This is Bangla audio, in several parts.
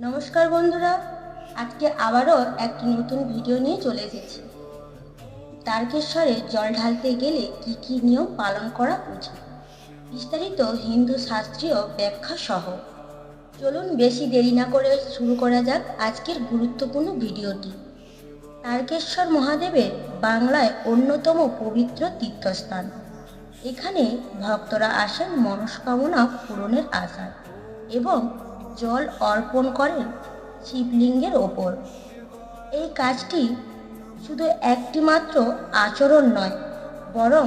নমস্কার বন্ধুরা, আজকে আবারও একটি নতুন ভিডিও নিয়ে চলে এসেছি। তারকেশ্বরে জল ঢালতে গেলে কি কি নিয়ম পালন করা উচিত, বিস্তারিত হিন্দু শাস্ত্রীয় ব্যাখ্যা সহ। চলুন বেশি দেরি না করে শুরু করা যাক আজকের গুরুত্বপূর্ণ ভিডিওটি। তারকেশ্বর মহাদেবের বাংলায় অন্যতম পবিত্র তীর্থস্থান। এখানে ভক্তরা আসেন মনস্কামনা পূরণের আশায় এবং জল অর্পণ করেন শিবলিঙ্গের ওপর। এই কাজটি শুধু একটি মাত্র আচরণ নয়, বরং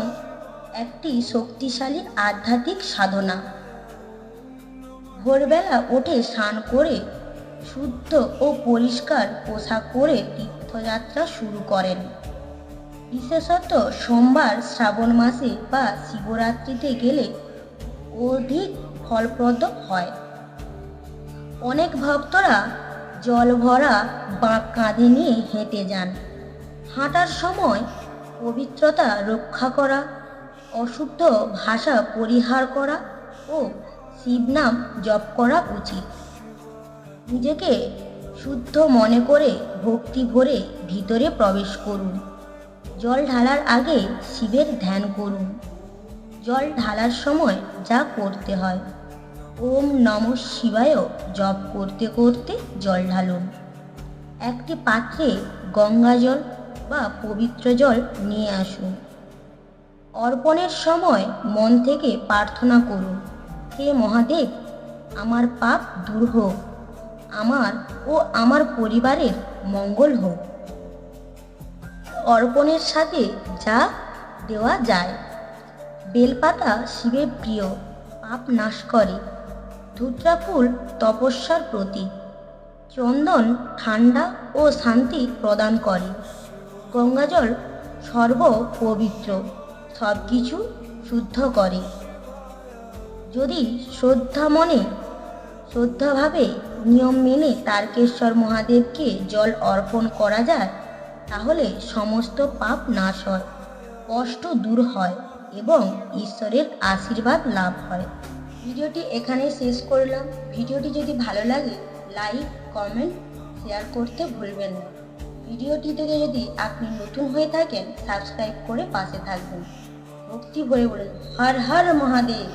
একটি শক্তিশালী আধ্যাত্মিক সাধনা। ভোরবেলা উঠে স্নান করে শুদ্ধ ও পরিষ্কার পোশাক পরে তীর্থযাত্রা শুরু করেন। বিশেষত সোমবার, শ্রাবণ মাসে বা শিবরাত্রিতে গেলে অধিক ফলপ্রদ হয়। অনেক ভক্তরা জল ভরা বাঁক কাঁধে নিয়ে হেঁটে যান। হাঁটার সময় পবিত্রতা রক্ষা করা, অশুদ্ধ ভাষা পরিহার করা ও শিবনাম জপ করা উচিত। নিজেকে শুদ্ধ মনে করে ভক্তি ভরে ভিতরে প্রবেশ করুন। জল ঢালার আগে শিবের ধ্যান করুন। জল ঢালার সময় যা করতে হয়, ওম নমঃ শিবায় জপ করতে করতে জল ঢালুন। একটি পাত্রে গঙ্গা জল বা পবিত্র জল নিয়ে আসুন। অর্পণের সময় মন থেকে প্রার্থনা করুন, হে মহাদেব, আমার পাপ দূর হোক, আমার ও আমার পরিবারের মঙ্গল হোক। অর্পণের সাথে যা দেওয়া যায়: বেলপাতা শিবের প্রিয়, পাপ নাশ করে। ধুত্রা ফুল তপস্যার প্রতীক। চন্দন ঠান্ডা ও শান্তি প্রদান করে। গঙ্গাজল সর্ব পবিত্র, সব কিছু শুদ্ধ করে। যদি শ্রদ্ধাভাবে নিয়ম মেনে তারকেশ্বর মহাদেবকে জল অর্পণ করা যায়, তাহলে সমস্ত পাপ নাশ হয়, কষ্ট দূর হয় এবং ঈশ্বরের আশীর্বাদ লাভ হয়। ভিডিওটি এখানে শেষ করলাম। ভিডিওটি যদি ভালো লাগে লাইক, কমেন্ট, শেয়ার করতে ভুলবেন না। ভিডিওটি থেকে যদি আপনি নতুন হয়ে থাকেন সাবস্ক্রাইব করে পাশে থাকবেন। ভক্তি ভরে বলুন, হর হর মহাদেব।